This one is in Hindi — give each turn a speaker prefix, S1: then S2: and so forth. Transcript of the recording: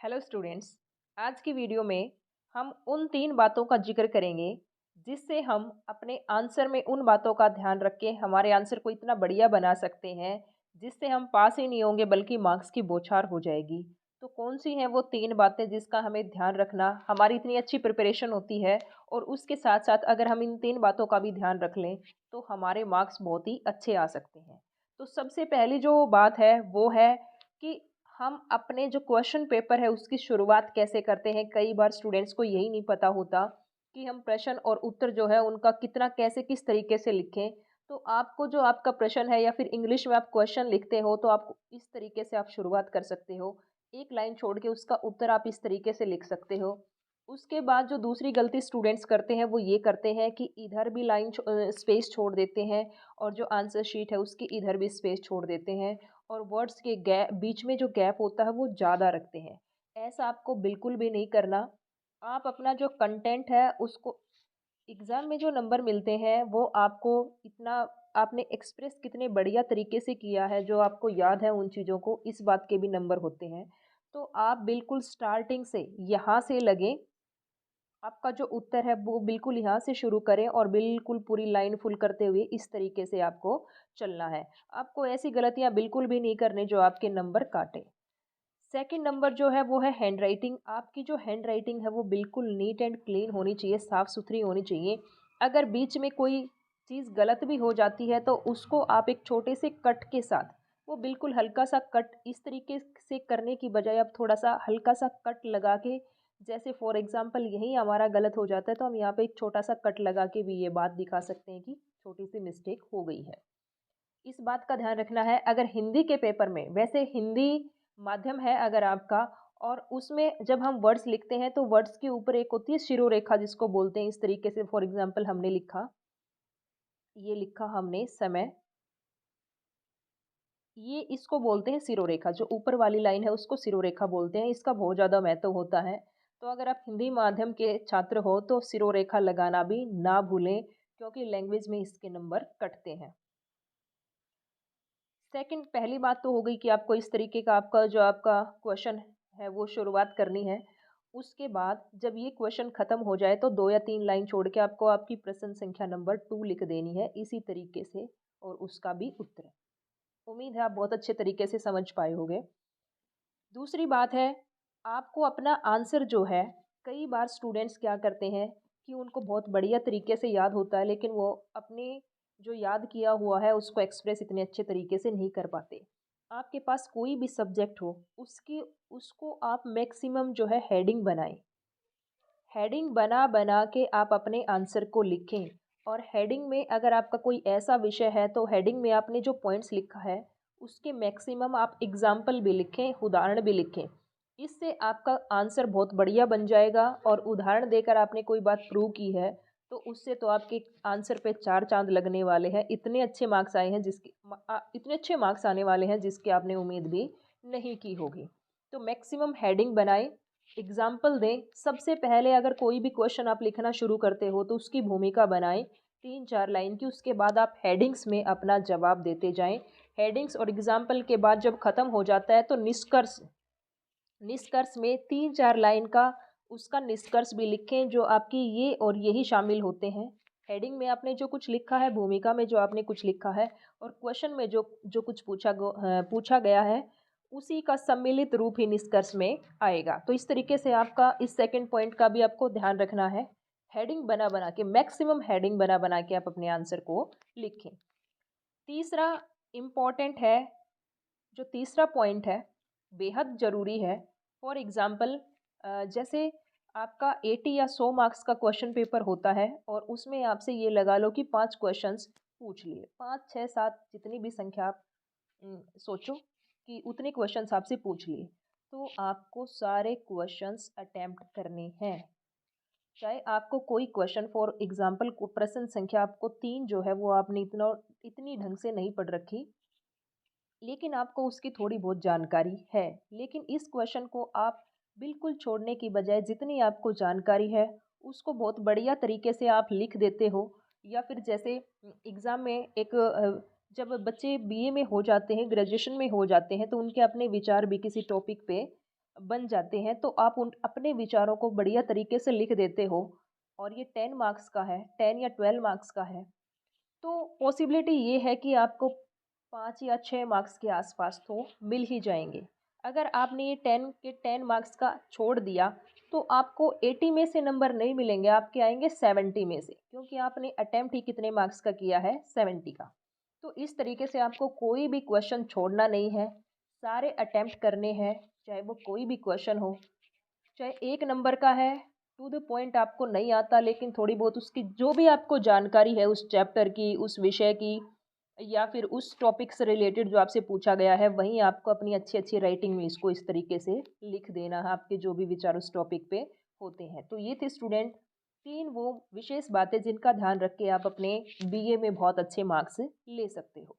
S1: Hello students. आज की वीडियो में हम उन 3 बातों का जिक्र करेंगे जिससे हम अपने आंसर में उन बातों का ध्यान रख के हमारे आंसर को इतना बढ़िया बना सकते हैं जिससे हम पास ही नहीं होंगे बल्कि मार्क्स की बौछार हो जाएगी। तो कौन सी हैं वो 3 बातें जिसका हमें ध्यान रखना हमारी इतनी अच्छी प्रिपरेशन होती है और उसके साथ-साथ अगर हम इन 3 बातों का भी ध्यान रख लें तो हमारे मार्क्स बहुत ही अच्छे आ सकते हैं। तो सबसे पहली जो बात है वो है कि हम अपने जो क्वेश्चन पेपर है उसकी शुरुआत कैसे करते हैं। कई बार स्टूडेंट्स को यही नहीं पता होता कि हम प्रश्न और उत्तर जो है उनका कितना कैसे किस तरीके से लिखें। तो आपको जो आपका प्रश्न है या फिर इंग्लिश में आप क्वेश्चन लिखते हो तो आप इस तरीके से आप शुरुआत कर सकते हो। एक लाइन छोड़ के उसका उत्तर आप इस तरीके से लिख सकते हो। उसके बाद जो दूसरी गलती स्टूडेंट्स करते हैं वो ये करते हैं कि इधर भी लाइन स्पेस छोड़ देते हैं और जो आंसर शीट है उसकी इधर भी स्पेस छोड़ देते हैं और वर्ड्स के गैप बीच में जो गैप होता है वो ज़्यादा रखते हैं। ऐसा आपको बिल्कुल भी नहीं करना। आप अपना जो कंटेंट है उसको एग्ज़ाम में जो नंबर मिलते हैं वो आपको इतना आपने एक्सप्रेस कितने बढ़िया तरीके से किया है, जो आपको याद है उन चीज़ों को, इस बात के भी नंबर होते हैं। तो आप बिल्कुल स्टार्टिंग से यहाँ से लगें, आपका जो उत्तर है वो बिल्कुल यहाँ से शुरू करें और बिल्कुल पूरी लाइन फुल करते हुए इस तरीके से आपको चलना है। आपको ऐसी गलतियाँ बिल्कुल भी नहीं करनी जो आपके नंबर काटें। सेकंड नंबर जो है वो है हैंडराइटिंग। आपकी जो हैंडराइटिंग है वो बिल्कुल नीट एंड क्लीन होनी चाहिए, साफ़-सुथरी होनी चाहिए। अगर बीच में कोई चीज़ गलत भी हो जाती है तो उसको आप एक छोटे से कट के साथ, वो बिल्कुल हल्का-सा कट इस तरीके से करने की बजाय आप थोड़ा-सा हल्का-सा कट लगा के, जैसे फॉर एग्ज़ाम्पल यहीं हमारा गलत हो जाता है तो हम यहाँ पे एक छोटा-सा कट लगा के भी ये बात दिखा सकते हैं कि छोटी-सी मिस्टेक हो गई है। इस बात का ध्यान रखना है। अगर हिंदी के पेपर में, वैसे हिंदी माध्यम है अगर आपका, और उसमें जब हम वर्ड्स लिखते हैं तो वर्ड्स के ऊपर एक होती है शिरोरेखा जिसको बोलते हैं। इस तरीके से फॉर एग्जांपल हमने लिखा, ये लिखा हमने समय, ये इसको बोलते हैं सिरोरेखा। जो ऊपर वाली लाइन है उसको सिरोरेखा बोलते हैं। इसका बहुत ज़्यादा महत्व होता है। तो अगर आप हिंदी माध्यम के छात्र हो तो सिरोरेखा लगाना भी ना भूलें, क्योंकि लैंग्वेज में इसके नंबर कटते हैं। सेकंड, पहली बात तो हो गई कि आपको इस तरीके का आपका जो आपका क्वेश्चन है वो शुरुआत करनी है। उसके बाद जब ये क्वेश्चन ख़त्म हो जाए तो 2 या 3 लाइन छोड़ के आपको आपकी प्रश्न संख्या नंबर 2 लिख देनी है इसी तरीके से, और उसका भी उत्तर। उम्मीद है आप बहुत अच्छे तरीके से समझ पाए होंगे। दूसरी बात है, आपको अपना आंसर जो है, कई बार स्टूडेंट्स क्या करते हैं कि उनको बहुत बढ़िया तरीके से याद होता है लेकिन वो अपने जो याद किया हुआ है उसको एक्सप्रेस इतने अच्छे तरीके से नहीं कर पाते। आपके पास कोई भी सब्जेक्ट हो, उसकी उसको आप मैक्सिमम जो है हेडिंग बनाएं। हेडिंग बना बना के आप अपने आंसर को लिखें। और हेडिंग में अगर आपका कोई ऐसा विषय है तो हेडिंग में आपने जो पॉइंट्स लिखा है उसके मैक्सिमम आप एग्जाम्पल भी लिखें, उदाहरण भी लिखें। इससे आपका आंसर बहुत बढ़िया बन जाएगा। और उदाहरण देकर आपने कोई बात प्रूव की है तो उससे तो आपके आंसर पे 4 चांद लगने वाले हैं। इतने अच्छे मार्क्स आए हैं इतने अच्छे मार्क्स आने वाले हैं जिसकी आपने उम्मीद भी नहीं की होगी। तो मैक्सिमम हेडिंग बनाएं, एग्जाम्पल दें। सबसे पहले अगर कोई भी क्वेश्चन आप लिखना शुरू करते हो तो उसकी भूमिका बनाएं 3-4 लाइन की। उसके बाद आप हेडिंग्स में अपना जवाब देते जाएं। हेडिंग्स और एग्जाम्पल के बाद जब ख़त्म हो जाता है तो निष्कर्ष, निष्कर्ष में 3-4 लाइन का उसका निष्कर्ष भी लिखें जो आपकी ये और यही शामिल होते हैं। हेडिंग में आपने जो कुछ लिखा है, भूमिका में जो आपने कुछ लिखा है, और क्वेश्चन में जो जो कुछ पूछा गया है, उसी का सम्मिलित रूप ही निष्कर्ष में आएगा। तो इस तरीके से आपका इस सेकंड पॉइंट का भी आपको ध्यान रखना है। हेडिंग बना बना के, मैक्सिमम हेडिंग बना बना के आप अपने आंसर को लिखें। तीसरा इम्पॉर्टेंट है, जो तीसरा पॉइंट है बेहद ज़रूरी है। फॉर एग्ज़ाम्पल जैसे आपका 80 या 100 मार्क्स का क्वेश्चन पेपर होता है और उसमें आपसे ये लगा लो कि 5 क्वेश्चंस पूछ लिए, 5 6 7 जितनी भी संख्या आप सोचो कि उतने क्वेश्चंस आपसे पूछ लिए। तो आपको सारे क्वेश्चंस अटेम्प्ट करने हैं। चाहे आपको कोई क्वेश्चन फॉर एग्ज़ाम्पल को प्रश्न संख्या आपको 3 जो है वो आपने इतनी ढंग से नहीं पढ़ रखी, लेकिन आपको उसकी थोड़ी बहुत जानकारी है। लेकिन इस क्वेश्चन को आप बिल्कुल छोड़ने की बजाय जितनी आपको जानकारी है उसको बहुत बढ़िया तरीके से आप लिख देते हो। या फिर जैसे एग्ज़ाम में एक जब बच्चे बीए में हो जाते हैं, ग्रेजुएशन में हो जाते हैं, तो उनके अपने विचार भी किसी टॉपिक पे बन जाते हैं, तो आप उन अपने विचारों को बढ़िया तरीके से लिख देते हो और ये 10 मार्क्स का है, 10 या 12 मार्क्स का है, तो पॉसिबिलिटी ये है कि आपको 5 या 6 मार्क्स के आसपास तो मिल ही जाएँगे। अगर आपने ये 10 के 10 मार्क्स का छोड़ दिया, तो आपको 80 में से नंबर नहीं मिलेंगे, आपके आएँगे 70 में से, क्योंकि आपने अटेम्प्ट ही कितने मार्क्स का किया है, 70 का। तो इस तरीके से आपको कोई भी क्वेश्चन छोड़ना नहीं है, सारे अटेम्प्ट करने हैं, चाहे वो कोई भी क्वेश्चन हो। चाहे 1 नंबर का है, टू द पॉइंट आपको नहीं आता, लेकिन थोड़ी बहुत उसकी जो भी आपको जानकारी है उस चैप्टर की, उस विषय की या फिर उस टॉपिक से रिलेटेड जो आपसे पूछा गया है, वहीं आपको अपनी अच्छी-अच्छी राइटिंग में इसको इस तरीके से लिख देना है, आपके जो भी विचार उस टॉपिक पे होते हैं। तो ये थे स्टूडेंट 3 वो विशेष बातें जिनका ध्यान रख के आप अपने बीए में बहुत अच्छे मार्क्स ले सकते हो।